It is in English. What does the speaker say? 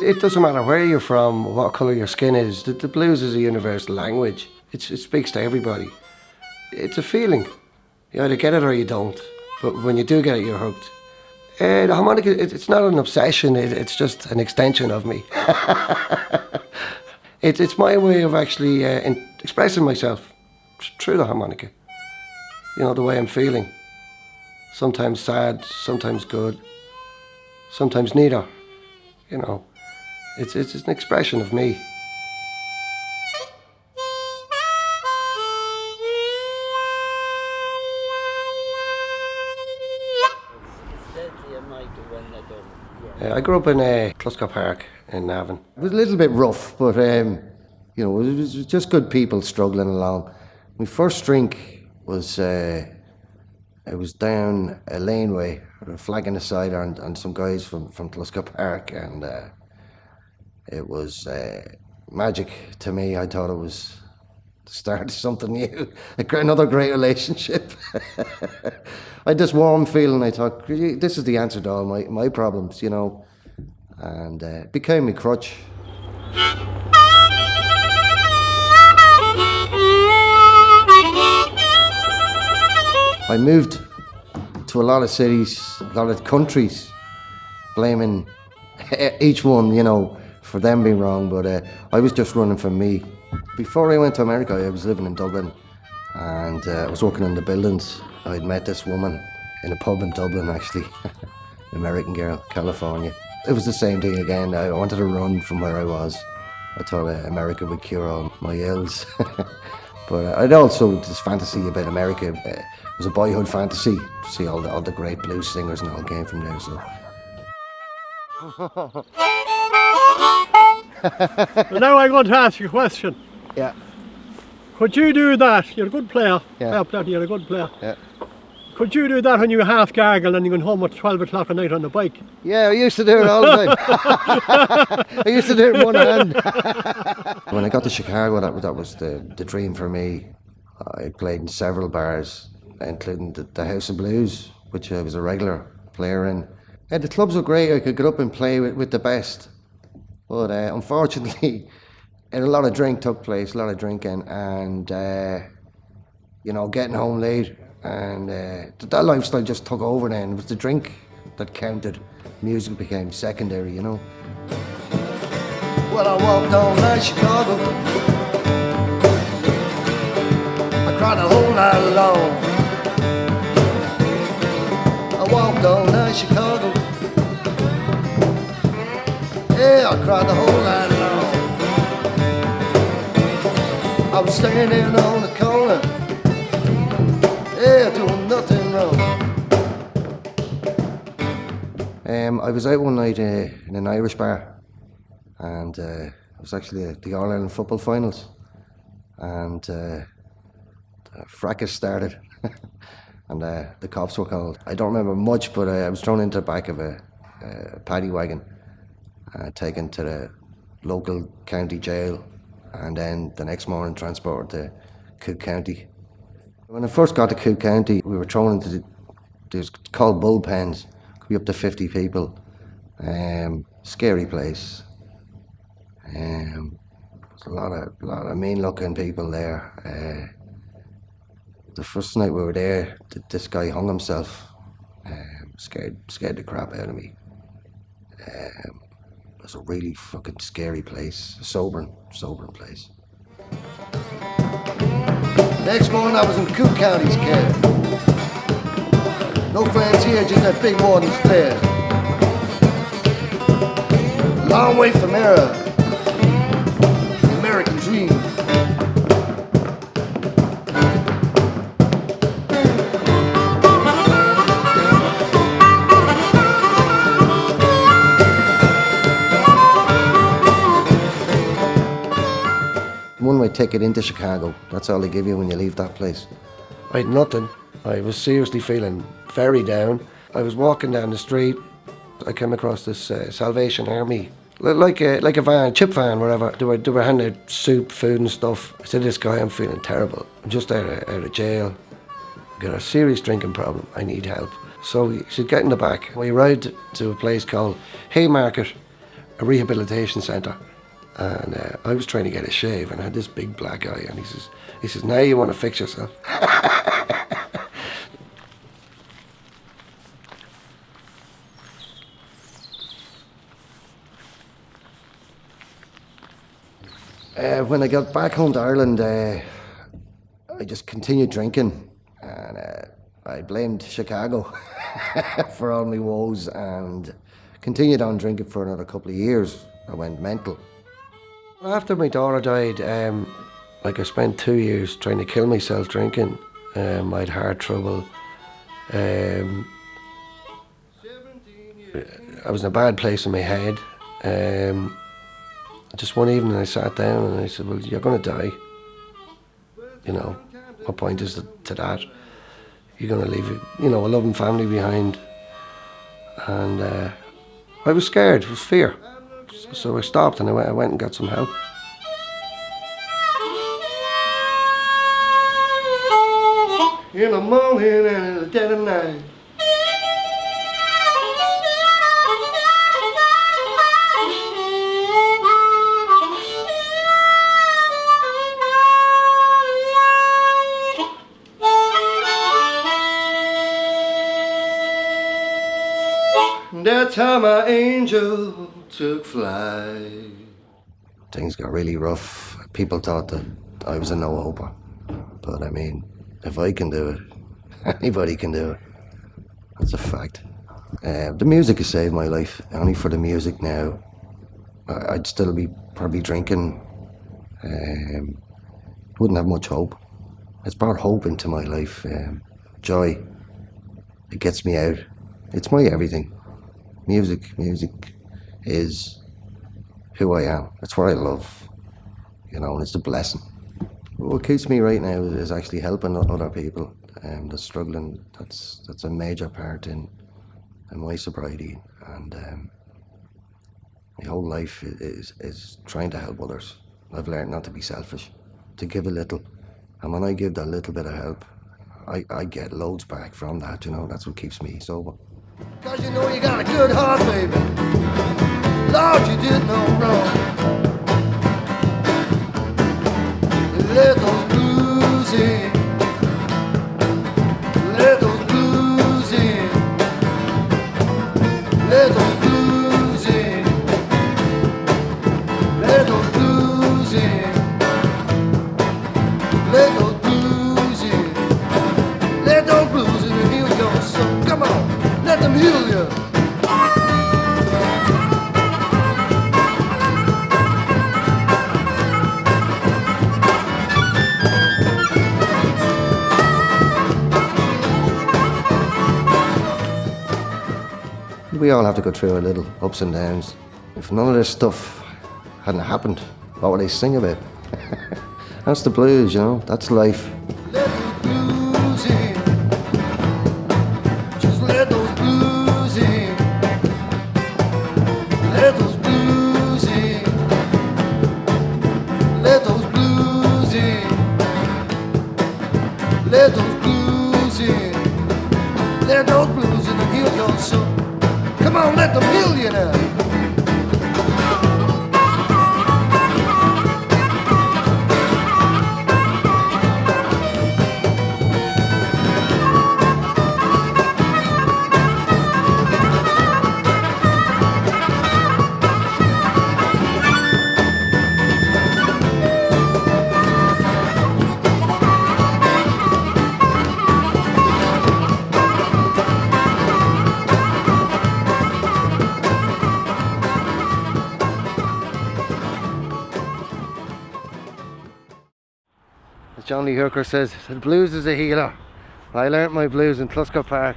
It doesn't matter where you're from, what colour your skin is. The blues is a universal language. It speaks to everybody. It's a feeling. You either get it or you don't. But when you do get it, you're hooked. The harmonica, it's not an obsession. It's just an extension of me. It's my way of actually expressing myself through the harmonica. You know, the way I'm feeling. Sometimes sad, sometimes good, sometimes neither. You know, it's an expression of me. I grew up in Clusca Park in Navan. It was a little bit rough, but you know, it was just good people struggling along. My first drink was I was down a laneway, flagging a cider, and some guys from Clusca Park, and it was magic to me. I thought it was the start of something new, another great relationship. I had this warm feeling. I thought, this is the answer to all my problems, you know, and it became my crutch. I moved to a lot of cities, a lot of countries, blaming each one, you know, for them being wrong, but I was just running from me. Before I went to America, I was living in Dublin, and I was working in the buildings. I'd met this woman in a pub in Dublin, actually, an American girl, California. It was the same thing again. I wanted to run from where I was. I thought America would cure all my ills. But I'd also this fantasy about America. It was a boyhood fantasy to see all the great blues singers, and all came from there. So. Well, now I'm going to ask you a question. Yeah. Could you do that? You're a good player. Yeah. You're a good player. Yeah. Could you do that when you were half gargled and you went home at 12 o'clock at night on the bike? Yeah, I used to do it all the time. I used to do it in one hand. When I got to Chicago, that was the dream for me. I played in several bars, including the House of Blues, which I was a regular player in. Yeah, the clubs were great. I could get up and play with the best. But unfortunately, a lot of drink took place, a lot of drinking, and you know, getting home late, and that lifestyle just took over then. It was the drink that counted. Music became secondary, you know. Well, I walked down to Chicago. I cried the whole night long. I walked down to Chicago. Yeah, I cried the whole night long. I was standing on the corner, yeah, doing nothing wrong. I was out one night in an Irish bar, and it was actually the All-Ireland football finals, and the fracas started, and the cops were called. I don't remember much, but I was thrown into the back of a paddy wagon, taken to the local county jail, and then the next morning transported to Cook County. When I first got to Cook County, we were thrown into there's called bullpens. Could be up to 50 people. Scary place. There's a lot of mean-looking people there. The first night we were there, this guy hung himself. Scared the crap out of me. It was a really fucking scary place, a sobering place. Next morning I was in Cook County's care. No friends here, just that big warden's there. Long way from era, the American dream. One-way ticket into Chicago. That's all they give you when you leave that place. I had nothing. I was seriously feeling very down. I was walking down the street. I came across this Salvation Army, like a van, chip van, whatever. They were handing out soup, food and stuff. I said to this guy, I'm feeling terrible. I'm just out of jail. I've got a serious drinking problem. I need help. So he said, get in the back. We arrived to a place called Haymarket a rehabilitation centre, and I was trying to get a shave, and I had this big black eye, and he says, now you want to fix yourself. When I got back home to Ireland, I just continued drinking, and I blamed Chicago for all my woes, and continued on drinking for another couple of years. I went mental. After my daughter died, like I spent 2 years trying to kill myself drinking. I had heart trouble. I was in a bad place in my head. Just one evening I sat down and I said, well, you're going to die. You know, what point is to that? You're going to leave, a loving family behind. And I was scared, it was fear. So I stopped and I went and got some help. In the morning and in the dead of night. That's how my angel took flight. Things got really rough. People thought that I was a no-hoper. But I mean, if I can do it, anybody can do it. That's a fact. The music has saved my life. Only for the music now, I'd still be probably drinking. Wouldn't have much hope. It's brought hope into my life. Joy. It gets me out. It's my everything. Music is who I am. It's what I love, and it's a blessing. What keeps me right now is actually helping other people that's struggling. That's a major part in my sobriety, and my whole life is trying to help others. I've learned not to be selfish, to give a little, and when I give that little bit of help, I get loads back from that. That's what keeps me sober. 'Cause you got a good heart, baby. Lord, you did no wrong. Let those blues in. Let those blues in. Let those blues in. Let those blues in. Let those blues in. Let those blues in. And here we go. So come on. Let them heal you. We all have to go through a little ups and downs. If none of this stuff hadn't happened, what would I sing about? That's the blues, that's life. Let those blues in. Just let those blues in. Let those blues in. Let those blues in. Let those blues in. Let those blues in and heal your soul. Come on, let them heal you now. As Johnny Hooker says, the blues is a healer. I learnt my blues in Tluscott Park.